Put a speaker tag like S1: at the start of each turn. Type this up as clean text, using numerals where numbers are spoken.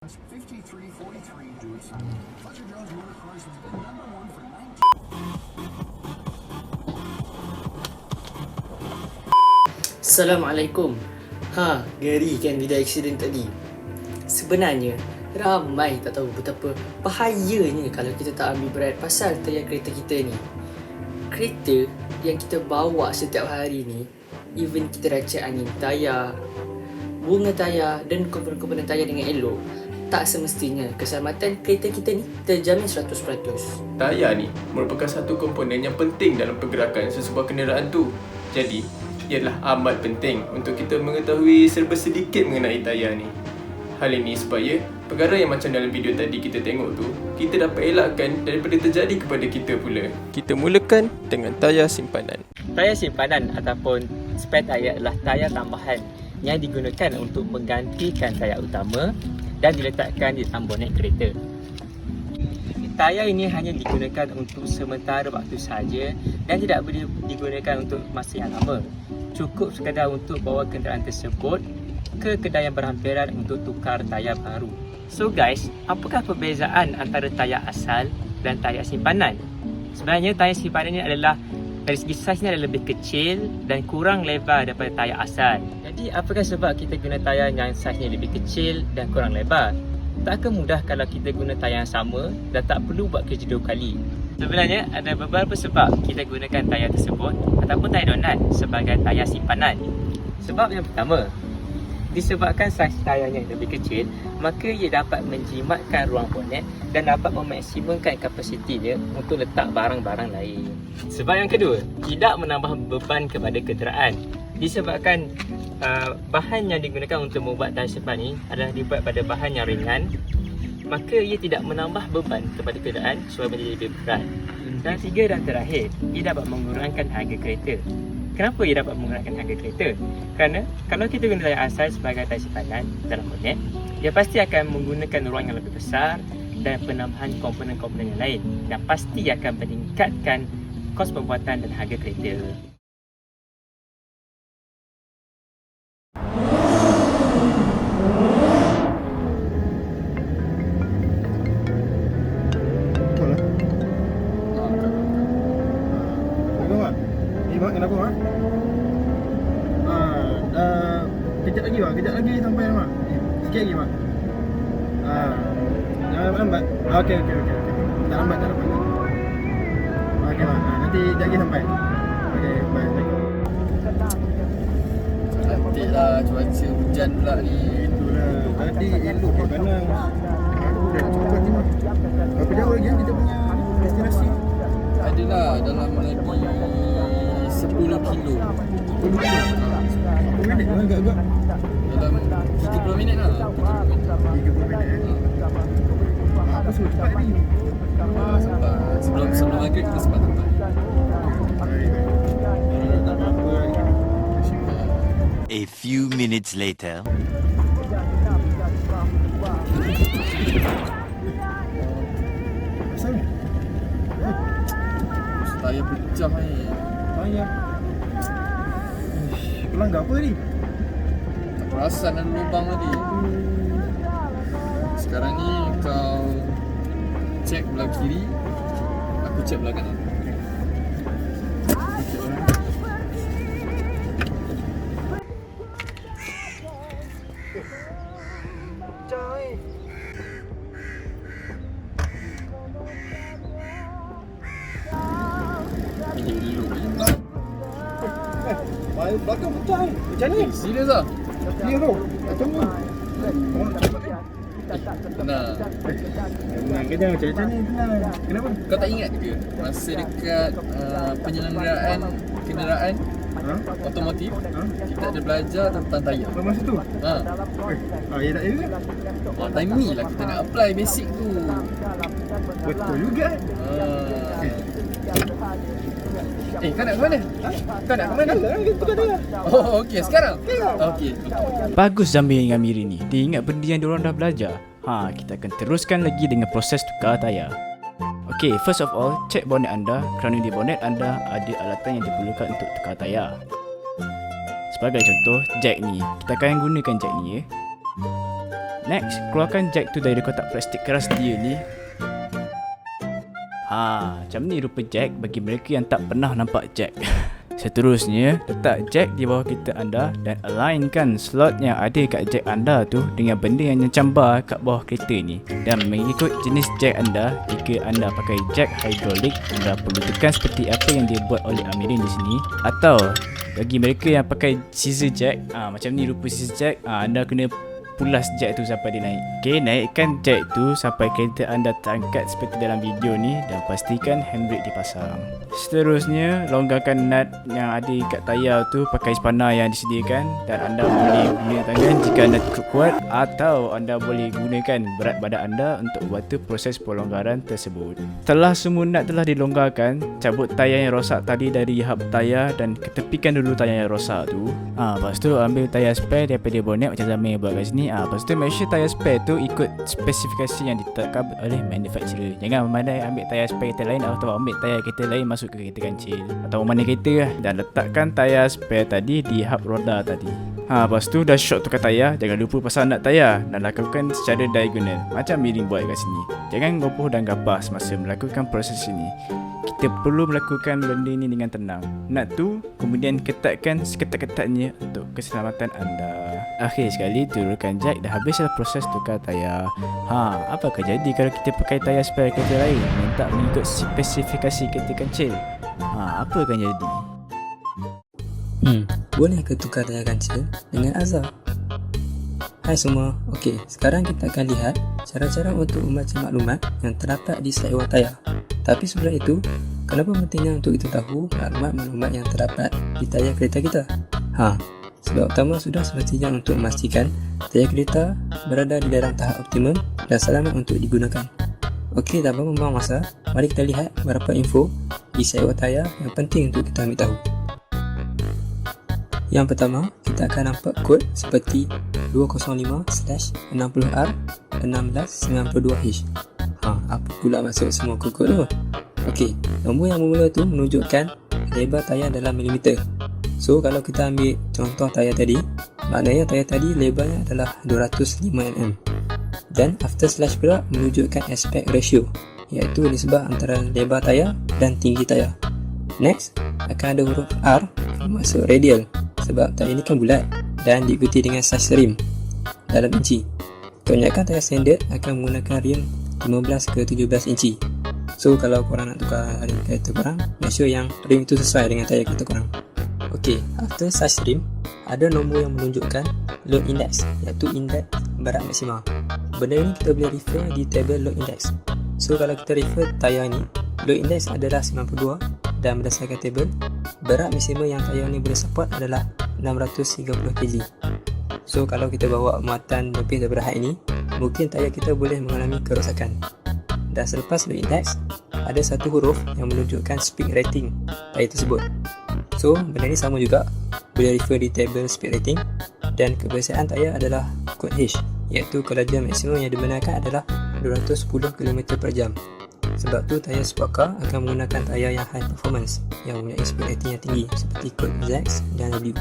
S1: 5343 do it. Fletcher Jones Motor Cars has been number one for 19.
S2: Assalamualaikum. Ngeri kan video accident tadi. Sebenarnya ramai tak tahu betapa bahayanya kalau kita tak ambil berat pasal tayar kereta kita ni. Kereta yang kita bawa setiap hari ni, even kita racik angin tayar, bunga tayar dan komponen-komponen tayar dengan elok, tak semestinya keselamatan kereta kita ni terjamin 100%.
S3: Tayar ni merupakan satu komponen yang penting dalam pergerakan sesebuah kenderaan tu. Jadi, ialah amat penting untuk kita mengetahui serba sedikit mengenai tayar ni. Hal ini supaya perkara yang macam dalam video tadi kita tengok tu, kita dapat elakkan daripada terjadi kepada kita pula. Kita mulakan dengan tayar simpanan.
S4: Tayar simpanan ataupun spare tayar adalah tayar tambahan yang digunakan untuk menggantikan tayar utama dan diletakkan di dalam bonet kereta. Tayar ini hanya digunakan untuk sementara waktu sahaja dan tidak boleh digunakan untuk masa yang lama. Cukup sekadar untuk bawa kenderaan tersebut ke kedai yang berhampiran untuk tukar tayar baru. So guys, apakah perbezaan antara tayar asal dan tayar simpanan? Sebenarnya tayar simpanan ini adalah dari segi saiznya adalah lebih kecil dan kurang lebar daripada tayar asal. Jadi apakah sebab kita guna tayar yang saiznya lebih kecil dan kurang lebar? Takkah mudah kalau kita guna tayar yang sama dan tak perlu buat kerja dua kali? Sebenarnya ada beberapa sebab kita gunakan tayar tersebut ataupun tayar donat sebagai tayar simpanan. Sebab yang pertama, disebabkan saiz tayarnya lebih kecil, maka ia dapat menjimatkan ruang bonet dan dapat memaksimumkan kapasitinya untuk letak barang-barang lain. Sebab yang kedua, tidak menambah beban kepada kenderaan. Disebabkan bahan yang digunakan untuk membuat tayar simpanan ini adalah dibuat pada bahan yang ringan, maka ia tidak menambah beban kepada kenderaan supaya menjadi lebih berat. Dan tiga dan terakhir, ia dapat mengurangkan harga kereta. Kenapa ia dapat mengurangkan harga kereta? Kerana kalau kita guna tayar asal sebagai tayar simpanan dalam bonet, ia pasti akan menggunakan ruang yang lebih besar dan penambahan komponen-komponen yang lain yang pasti akan meningkatkan kos pembuatan dan harga kereta.
S5: Kenapa mak? Kejap lagi sampai mak. Sikit lagi mak. Jangan lambat. Okey. Tak lambat. Okey mak. Nanti sekejap lagi sampai. Okey, bye.
S6: Cantik lah cuaca hujan pula ni.
S5: Itulah. Tadi elok ke kanan. Aku dah cepat ni mak. Berapa jauh lagi kita punya destinasi?
S6: Adalah dalam lagi 10 kilo.
S5: 10 minit lah agak-agak.
S6: Dalam 30 minit lah.
S5: 30 minit Apa semua cepat ni?
S6: Sebab sebelum maghrib kita sempat sampai.
S7: A few minutes later.
S5: Asal ni?
S6: Tayar pecah ni.
S5: Tayar. Pelanggar apa ni?
S6: Tak perasan ada lubang tadi. Sekarang ni kau cek belah kiri, aku cek belah kanan.
S5: Belakang pecah ni. Macam ni?
S6: Serius lah?
S5: Ya tu. Macam ni.
S6: Tenang.
S5: Kena macam ni. Kenapa?
S6: Kau tak ingat ke masa dekat penyelenggaraan kenderaan otomotif, kita ada belajar tentang tayar.
S5: Apa masa tu? Ya tak juga.
S6: Time ni lah kita nak apply basic tu.
S5: Betul juga.
S6: Kau nak ke mana? Kau nak ke mana? Oh, okey. Sekarang? Okey.
S8: Bagus Zamir dengan Miri ni. Dia ingat benda yang diorang dah belajar. Kita akan teruskan lagi dengan proses tukar tayar. Okey, first of all, cek bonet anda kerana di bonet anda ada alatan yang diperlukan untuk tukar tayar. Sebagai contoh, jack ni. Kita akan gunakan jack ni ya. Next, keluarkan jack tu dari kotak plastik keras dia ni. Macam ni rupa jack bagi mereka yang tak pernah nampak jack. Seterusnya, letak jack di bawah kereta anda dan alignkan slot yang ada kat jack anda tu dengan benda yang mencambar kat bawah kereta ni. Dan mengikut jenis jack anda, jika anda pakai jack hidrolik, anda perlu tekan seperti apa yang dibuat oleh Amirin di sini. Atau bagi mereka yang pakai scissor jack, macam ni rupa scissor jack, anda kena pulas jack tu sampai dia naik. Okay, naikkan jack tu sampai kereta anda terangkat seperti dalam video ni dan pastikan handbrake dipasang. Seterusnya, longgarkan nut yang ada kat tayar tu pakai spanner yang disediakan dan anda boleh guna tangan jika anda cukup kuat atau anda boleh gunakan berat badan anda untuk bantu proses pelonggaran tersebut. Setelah semua nut telah dilonggarkan, cabut tayar yang rosak tadi dari hub tayar dan ketepikan dulu tayar yang rosak tu. Lepas tu ambil tayar spare daripada bonet macam Zamir buat kat sini. Lepas tu make sure tayar spare tu ikut spesifikasi yang ditetapkan oleh manufacturer. Jangan memandai ambil tayar spare kereta lain atau ambil tayar kereta lain masuk ke kereta kancil atau mana kereta lah. Dan letakkan tayar spare tadi di hub roda tadi. Lepas tu dah shock tukar tayar, jangan lupa pasang nut tayar dan lakukan secara diagonal macam Miring buat kat sini. Jangan gopoh dan gapah semasa melakukan proses ini. Kita perlu melakukan benda ini dengan tenang. Nut tu kemudian ketatkan seketat-ketatnya untuk keselamatan anda. Akhir sekali, turunkan jack. Dah habislah proses tukar tayar. Apakah jadi kalau kita pakai tayar spare kereta lain yang tak mengikut spesifikasi kereta kancil? Apa akan jadi?
S2: Boleh ke tukar tayar kancil dengan Azhar? Hai semua, okey, sekarang kita akan lihat cara-cara untuk membaca maklumat yang terdapat di slide bawah tayar. Tapi sebelum itu, kenapa pentingnya untuk kita tahu maklumat-maklumat yang terdapat di tayar kereta kita? Sebab utama sudah semestinya untuk memastikan tayar kereta berada di dalam tahap optimum dan selamat untuk digunakan. Okey, tanpa membuang masa, mari kita lihat beberapa info di slide bawah tayar yang penting untuk kita ambil tahu. Yang pertama, kita akan nampak kod seperti 205/60R1692H. Apa pula maksud semua kod-kod tu? Okey, nombor yang bermula tu menunjukkan lebar tayar dalam milimeter. So, kalau kita ambil contoh tayar tadi, maknanya tayar tadi lebarnya adalah 205mm. Dan after slash pula menunjukkan aspect ratio, iaitu nisbah antara lebar tayar dan tinggi tayar. Next, akan ada huruf R, maksud radial, sebab tayar ini kan bulat dan diikuti dengan size rim dalam inci. Kebanyakan tayar standard akan menggunakan rim 15 ke 17 inci. So, kalau korang nak tukar rim kereta korang, make sure yang rim itu sesuai dengan tayar kereta korang. Okey, after size rim, ada nombor yang menunjukkan load index, iaitu indeks berat maksima. Benda ini kita boleh refer di table load index. So, kalau kita refer tayar ni, load index adalah 92 dan berdasarkan table, berat maksima yang tayar ni boleh support adalah 630 kg. So, kalau kita bawa muatan lebih daripada height ini, mungkin tayar kita boleh mengalami kerosakan. Dan selepas load index, ada satu huruf yang menunjukkan speed rating tayar tersebut. So, benda ni sama juga, boleh refer di table speed rating. Dan kebiasaan tayar adalah kod H, iaitu kelajuan maksimum yang dibenarkan adalah 210 km/jam. Sebab tu tayar sport car akan menggunakan tayar yang high performance yang mempunyai speed rating yang tinggi seperti kod ZX dan W.